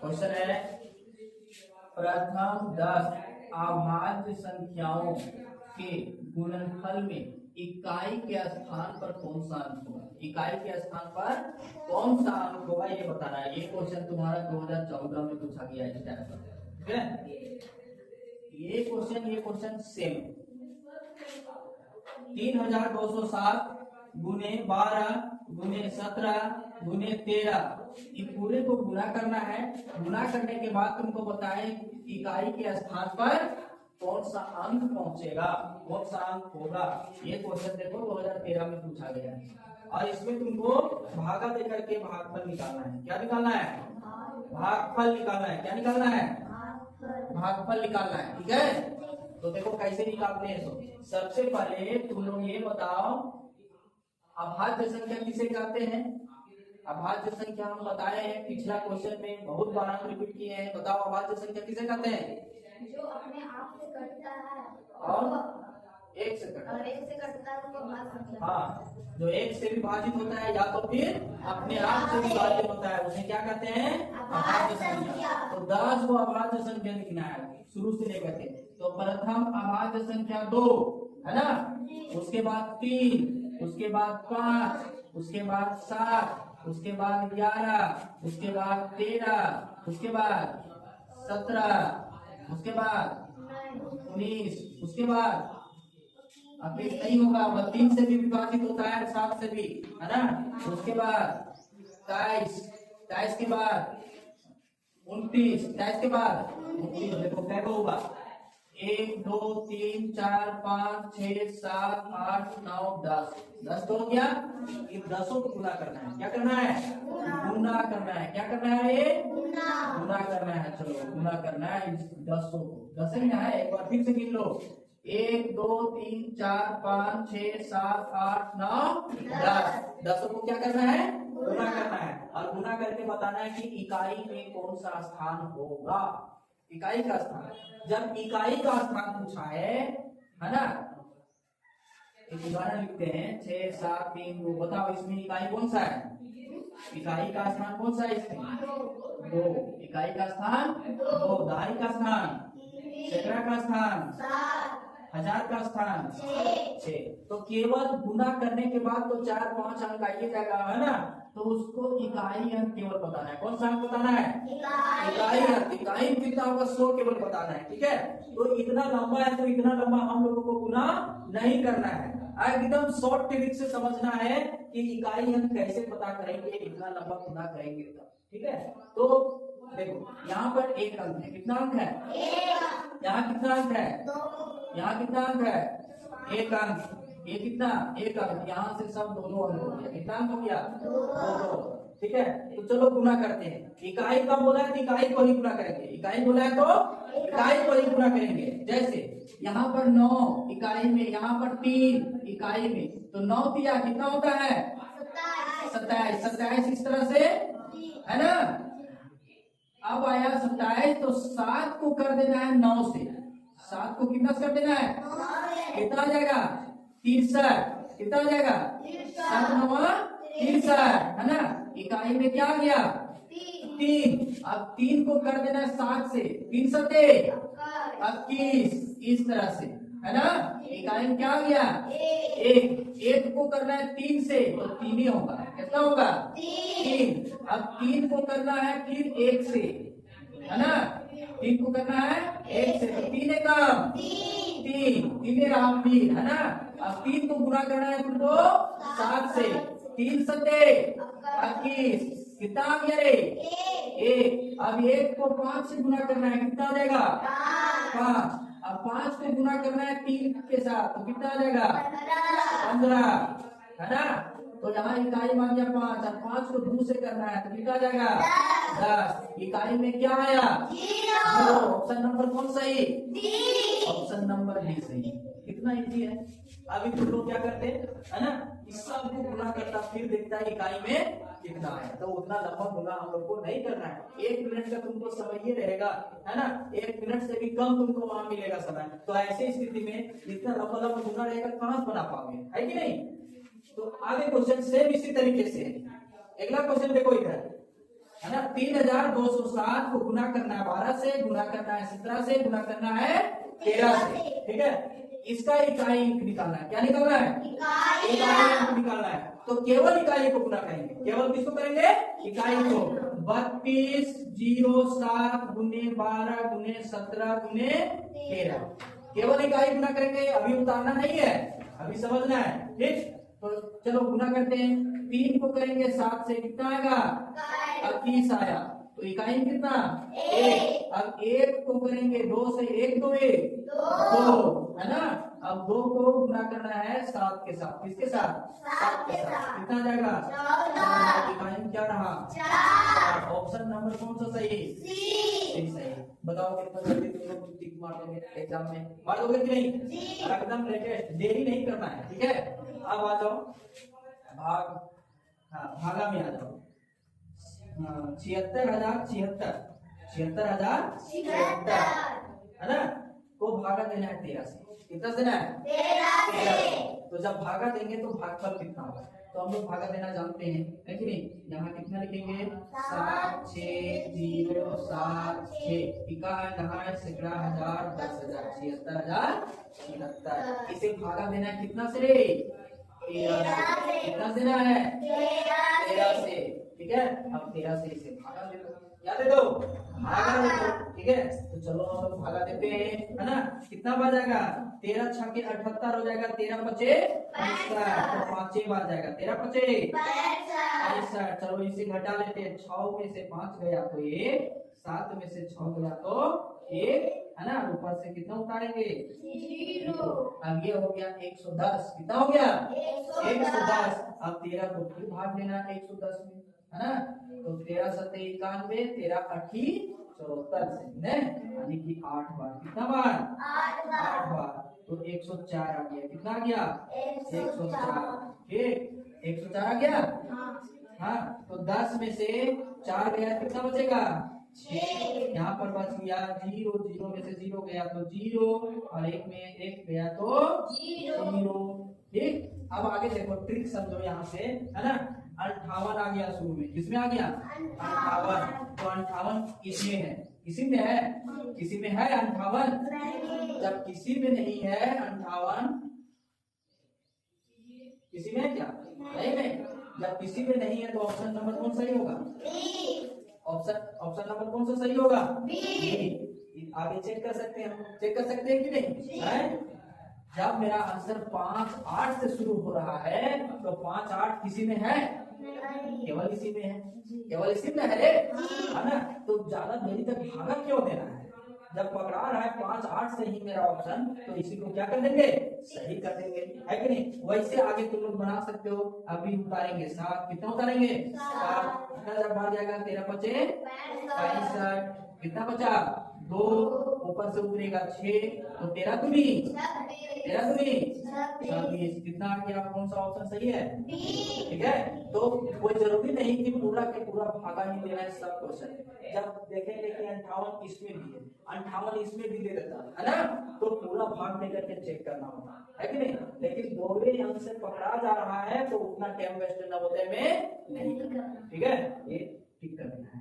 Question है प्रथम 10 अभाज्य संख्याओं के गुणनफल में इकाई के स्थान पर कौन सा अंक होगा। इकाई के स्थान पर कौन सा अंक होगा ये बताना है। ये क्वेश्चन तुम्हारा 2014 में पूछा गया है इस टाइप का, ठीक है। ये क्वेश्चन सेम 3207 गुने 12 गुने 17 गुने 13 ये पूरे को गुना करना है। गुना करने के बाद तुमको बताए इकाई के स्थान पर कौन सा अंक पहुंचेगा, कौन सा अंक होगा। ये क्वेश्चन देखो 2013 में पूछा गया है और इसमें तुमको भागा देकर के भागफल निकालना है। क्या निकालना है? भागफल निकालना है। क्या निकालना है? भागफल निकालना है, ठीक है। तो देखो कैसे निकालते हैं। तो सबसे पहले तुम लोग ये बताओ अभाज्य संख्या किसे कहते हैं। अभाज्य संख्या हम बताए हैं पिछला क्वेश्चन में, बहुत बार हम रिपीट किए हैं। बताओ अभाज्य संख्या किसे कहते हैं? जो अपने आप से कटता है और एक से कटता है। और एक से कटता है तो अभाज्य संख्या। हाँ, जो एक से विभाजित होता है या तो फिर अपने आप से विभाजित होता है उसे क्या कहते हैं? अभाज्य संख्या। तो 10 को अभाज्य संख्या लिखना है शुरू से लेकर के। तो प्रथम अभाज्य संख्या 2 है ना, उसके बाद 3, उसके बाद 5, उसके बाद 7, उसके बाद 11, उसके बाद 13, उसके बाद 17, उसके बाद 19, उसके बाद अब नहीं होगा, वह 3 से भी विभाजित होता है 7 से भी, है ना। उसके बाद 23 के बाद 29, 23 के बाद 29। देखो क्या होगा 1 2 3 4 5 6 7 8 9 10 तो हो गया। इन 10 को गुना करना है। क्या करना है? गुना करना है। क्या करना है? ये गुना करना है। चलो गुना करना है इस 10 को। 10 ही ना है, एक बार फिर से गिन लो। 1 2 3 4 5 6 7 8 9 10। 10 को क्या करना है? गुना करना है। और गुना करके बताना है कि इकाई में कौन सा स्थान होगा। इकाई का स्थान, जब इकाई का स्थान पूछा है ना। एक उदाहरण लिखते हैं 6 7 3 2। बताओ इसमें इकाई कौन सा है? इकाई का स्थान कौन सा है इसमें? 2। इकाई का स्थान 2। दहाई का स्थान, सैकड़ा का स्थान, 1000 का स्थान 6। तो केवल गुना करने के बाद तो 4 5 अंक आइए जाएगा, है ना। तो उसको इकाई अंक केवल बताना है। कौन सा अंक बताना है? इकाई अंक। इकाई कितना होगा? 100 केवल बताना है, ठीक है। तो इतना लंबा है तो इतना लंबा हम लोगों को गुना नहीं करना है। एकदम शॉर्ट ट्रिक से समझना है कि इकाई अंक कैसे पता करेंगे, इतना लंबा गुना करेंगे तब, ठीक है। तो देखो यहाँ पर एक अंक है। कितना अंक है? यहाँ कितना अंक है? यहाँ कितना अंक है? एक अंक। ये कितना? एक अंक। यहाँ से सब 2 अंक हो गया। कितना अंक हो गया? 2। ठीक है। तो चलो गुना करते हैं। इकाई कब बोला है तो इकाई को ही गुना करेंगे। इकाई बोला है तो इकाई को ही गुना करेंगे। जैसे यहाँ पर 9 इकाई में, यहाँ पर 3 इकाई में, तो 9 दिया कितना होता है? 27। 27 इस तरह से, है ना। अब आया 27 तो 7 को कर देना है 9 से। 7 को कितना कर देना है? कितना आ जाएगा? 63। कितना आ जाएगा? 7 9 63, है ना। इकाई में क्या आ गया? 3। अब 3 को कर देना है 7 से। 3 7 21 इस तरह से, है ना। इकाई में क्या आ गया? 1 को करना है 3 से तो 3 ही होगा। कितना होगा? 3। अब 3 को करना है फिर 1 से, है ना। 3 को करना है 1 से तो 3 कम 3 रहा फिर, है ना। अब 3 को गुना करना है तुमको 7 से। 3 7 21 कितना आ गया रे? 1। अब 1 को 5 से गुना करना है। कितना आ जाएगा? 5। अब 5 को गुना करना है 3 के साथ तो कितना आ जाएगा? 15, है ना। तो यहाँ इकाई मान गया 5 और 5 को 2 से करना है तो कितना आ जाएगा? 10। इकाई में क्या आया? 0। ऑप्शन नंबर कौन सही? ऑप्शन नंबर डी सही। कितना इजी है। अभी तुम लोग क्या करते हैं, है ना, इस सब को गुना करता फिर देखता है इकाई में कितना है। तो उतना लंबा गुना हम लोग को नहीं करना है। 1 मिनट का तुमको समय ही रहेगा, है ना। 1 मिनट से भी कम तुमको वहां मिलेगा समय। तो ऐसी स्थिति में जितना लंबा लंबा गुना रहेगा कहां बना पाओगे, है कि नहीं। तो आगे क्वेश्चन सेम इसी तरीके से है। अगला क्वेश्चन देखो इधर, है ना। 3207 को गुना करना है 12 से, गुना करना है 17 से, गुना करना है 13 से। ठीक है, इसका इकाई अंक निकालना है। क्या निकालना है? इकाई अंक निकालना है। तो केवल इकाई को गुना करेंगे। केवल किसको करेंगे? इकाई को। 3207 गुने 12 गुने 17 गुने 13, केवल इकाई गुना करेंगे। अभी उतारना नहीं है, अभी समझना है। ठीक, तो चलो गुना करते हैं। 3 को करेंगे 7 से, कितना आएगा? 21 आया। तो इकाई कितना? 1। अब 1 को करेंगे 2 से, 1 2 1 2, है ना। अब 2 को गुना करना है 7 के साथ। किसके साथ? 7 के साथ। कितना जाएगा? 14। इकाई क्या रहा? 4। ऑप्शन नंबर कौन सा सही? सही। बताओ कितना जल्दी तुम लोग टिक मार दोगे एग्जाम में? मार दोगे कि नहीं? एकदम लेटेस्ट, देरी नहीं करना है। ठीक है, अब आ जाओ भाग, हाँ भागा में आ जाओ। 76,076 है ना, को भागा देना है 13 से। कितना देना है? 13 से। तो जब भागा देंगे तो भागफल कितना होगा? तो हम लोग भागा देना जानते हैं, है कि नहीं। यहाँ कितना लिखेंगे? 7 6 0 7 6। इकाई दहाई सैकड़ा हजार 10,000 76,076। इसे भागा देना है कितना से रे? 13 से। कितना देना है? 13 से। ठीक है, अब 13 से इसे भागा दे दो। क्या दे दो? भागा दे दो। ठीक है, तो चलो हम लोग भागा देते हैं, है ना। कितना बार जाएगा? 13 छक्के 78 हो जाएगा। 13 पचे 65, तो 5 बार जाएगा। 13 पचे 65। चलो इसे घटा लेते हैं। 6 में से 5 गया तो 1, 7 में से 6 गया तो 1, है ना। ऊपर से कितना उतारेंगे? 0। अब ये हो गया 110। कितना हो गया? 110। अब 13 को फिर भाग देना 110 में, है ना। तो 13 7 91, 13 8 74 से, यानी कि 8 बार। कितना बार? 8 बार। तो 104 आ गया। कितना आ गया? 104। ठीक, 104 आ गया। हाँ, तो 10 में से 4 गया, कितना बचेगा? 6। यहाँ पर बच गया 0, 0 में से 0 गया तो 0, और 1 में 1 गया तो 0। ठीक, अब आगे देखो, ट्रिक समझो यहाँ से, है ना। 58 आ गया शुरू में। किसमें आ गया? 58। तो 58 इसमें है, किसी में है? किसी में है 58? जब किसी में नहीं है 58, किसी में है क्या? नहीं में। जब किसी में नहीं है तो ऑप्शन नंबर कौन सही होगा? ऑप्शन नंबर कौन सा सही होगा? आगे चेक कर सकते हैं, चेक कर सकते हैं कि नहीं? जब मेरा आंसर 5 8 से शुरू हो रहा है तो 5 8 किसी में है? केवल इसी में है। केवल इसी में है रे, है ना। तो ज्यादा देरी तक भागा क्यों देना है? जब पकड़ा रहा है 5 8 से ही मेरा ऑप्शन, तो इसी को क्या कर देंगे? सही कर देंगे, है कि नहीं। वैसे आगे तुम लोग बना सकते हो। अभी उतारेंगे 7। कितना उतारेंगे? 7। जब भाग जाएगा 13 पचे 65। कितना बचा? 2। ऊपर से उतरेगा 6, तो 13 दूनी 26। कितना आ गया? कौन सा ऑप्शन सही है? ठीक है, तो कोई जरूरी नहीं कि पूरा के पूरा भागा ही देना है सब क्वेश्चन। जब देखेंगे कि 58 इसमें भी है, 58 इसमें भी दे देता है ना, तो पूरा भाग देकर के चेक करना होता है कि नहीं। लेकिन दोनों अंक से पकड़ा जा रहा है तो उतना टाइम वेस्ट नवोदय में नहीं। ठीक है, ये ठीक करना है।